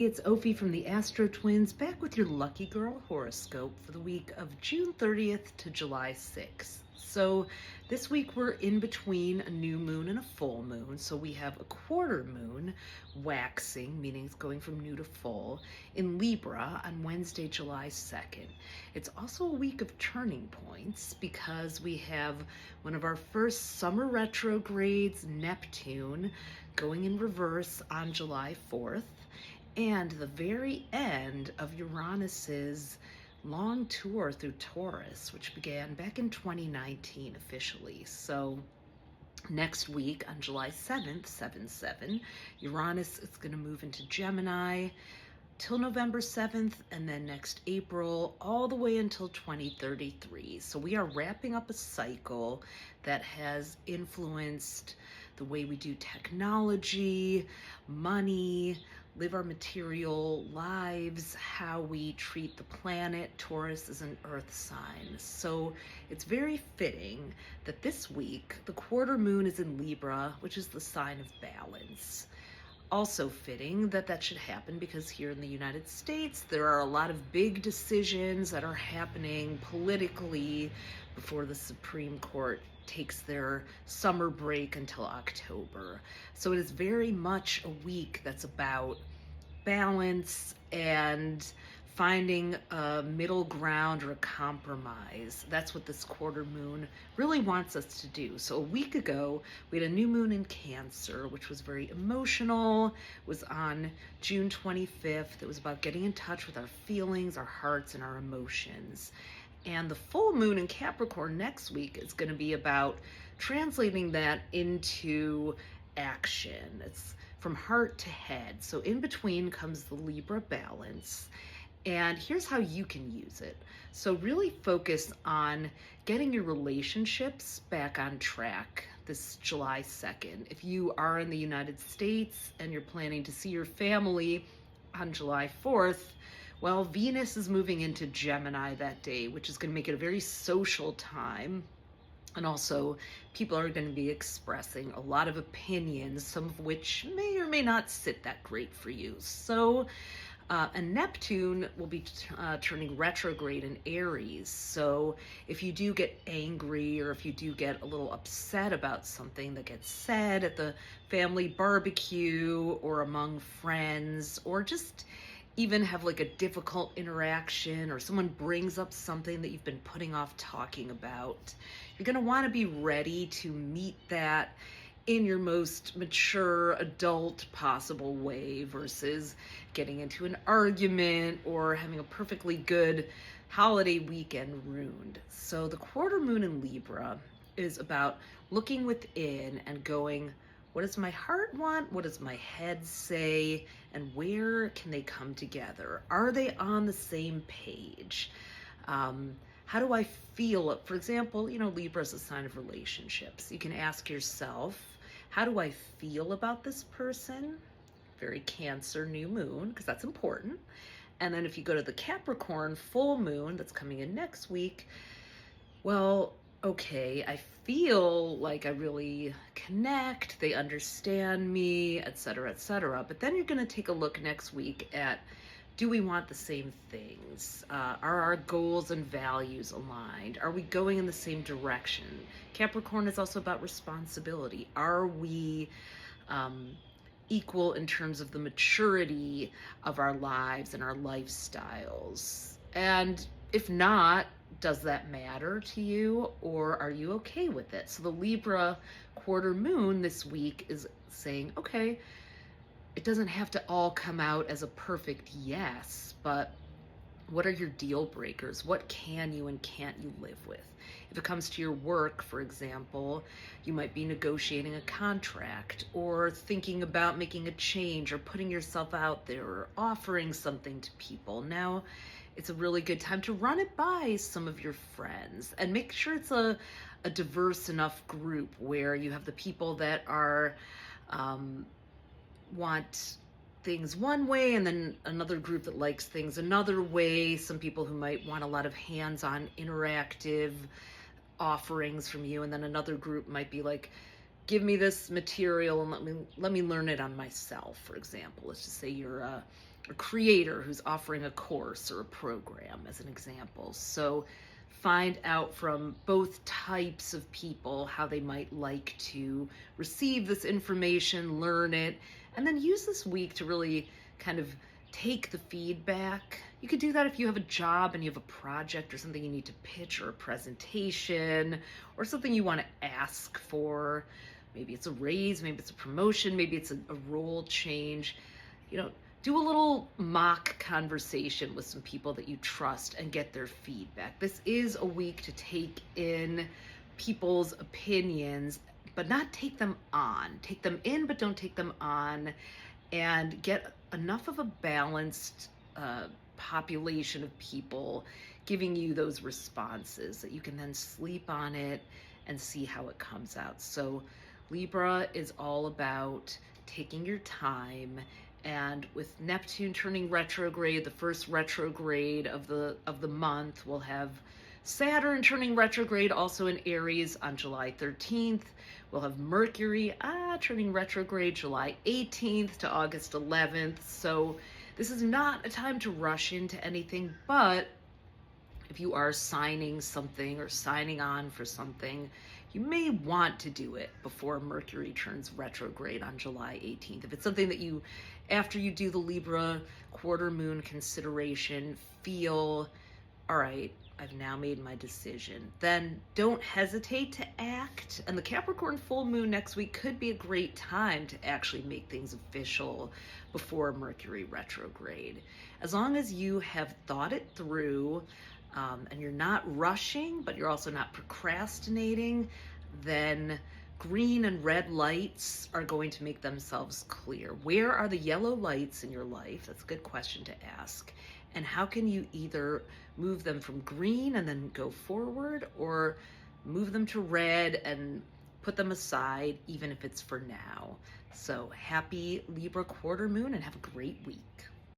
It's Ophi from the Astro Twins, back with your Lucky Girl horoscope for the week of June 30th to July 6th. So this week we're in between a new moon and a full moon. So we have a quarter moon waxing, meaning it's going from new to full, in Libra on Wednesday, July 2nd. It's also a week of turning points because we have one of our first summer retrogrades, Neptune, going in reverse on July 4th. And the very end of Uranus's long tour through Taurus, which began back in 2019 officially. So next week on July 7th, 7-7, Uranus is going to move into Gemini till November 7th, and then next April all the way until 2033. So we are wrapping up a cycle that has influenced the way we do technology, money, live our material lives, how we treat the planet. Taurus is an earth sign. So it's very fitting that this week the quarter moon is in Libra, which is the sign of balance. Also fitting that that should happen because here in the United States, there are a lot of big decisions that are happening politically before the Supreme Court takes their summer break until October. So it is very much a week that's about balance and finding a middle ground or a compromise. That's what this quarter moon really wants us to do. So a week ago, we had a new moon in Cancer, which was very emotional. It was on June 25th. It was about getting in touch with our feelings, our hearts, and our emotions. And the full moon in Capricorn next week is going to be about translating that into action. It's from heart to head. So in between comes the Libra balance. And here's how you can use it. So really focus on getting your relationships back on track this July 2nd. If you are in the United States and you're planning to see your family on July 4th, well, Venus is moving into Gemini that day, which is going to make it a very social time. And also, people are going to be expressing a lot of opinions, some of which may or may not sit that great for you. So, and Neptune will be turning retrograde in Aries. So if you do get angry or if you do get a little upset about something that gets said at the family barbecue or among friends, or just even have like a difficult interaction, or someone brings up something that you've been putting off talking about, you're going to want to be ready to meet that in your most mature adult possible way versus getting into an argument or having a perfectly good holiday weekend ruined. So the quarter moon in Libra is about looking within and going, what does my heart want? What does my head say? And where can they come together? Are they on the same page? How do I feel? For example, Libra is a sign of relationships. You can ask yourself, how do I feel about this person? Very Cancer new moon, because that's important. And then if you go to the Capricorn full moon that's coming in next week, well, okay, I feel like I really connect, they understand me, etc., etc. But then you're going to take a look next week at, do we want the same things? Are our goals and values aligned? Are we going in the same direction? Capricorn is also about responsibility. Are we equal in terms of the maturity of our lives and our lifestyles? And if not, does that matter to you, or are you okay with it? So the Libra quarter moon this week is saying, okay, it doesn't have to all come out as a perfect yes, but what are your deal breakers? What can you and can't you live with? If it comes to your work, for example, you might be negotiating a contract or thinking about making a change or putting yourself out there or offering something to people. Now, it's a really good time to run it by some of your friends and make sure it's a diverse enough group where you have the people that are want things one way, and then another group that likes things another way. Some people who might want a lot of hands-on interactive offerings from you, and then another group might be like, give me this material and let me learn it on myself, for example. Let's just say you're a a creator who's offering a course or a program, as an example. So find out from both types of people how they might like to receive this information, learn it, and then use this week to really kind of take the feedback. You could do that if you have a job and you have a project or something you need to pitch, or a presentation, or something you want to ask for. Maybe it's a raise, maybe it's a promotion, maybe it's a role change. Do a little mock conversation with some people that you trust and get their feedback. This is a week to take in people's opinions, but not take them on. Take them in, but don't take them on, and get enough of a balanced population of people giving you those responses that you can then sleep on it and see how it comes out. So Libra is all about taking your time, and with Neptune turning retrograde, the first retrograde of the month, we'll have Saturn turning retrograde also in Aries on July 13th. We'll have Mercury turning retrograde July 18th to August 11th. So this is not a time to rush into anything, but if you are signing something or signing on for something, you may want to do it before Mercury turns retrograde on July 18th. If it's something that you, after you do the Libra quarter moon consideration, feel, all right, I've now made my decision, then don't hesitate to act. And the Capricorn full moon next week could be a great time to actually make things official before Mercury retrograde. As long as you have thought it through, and you're not rushing, but you're also not procrastinating, then green and red lights are going to make themselves clear. Where are the yellow lights in your life? That's a good question to ask. And how can you either move them from green and then go forward, or move them to red and put them aside, even if it's for now? So happy Libra quarter moon, and have a great week.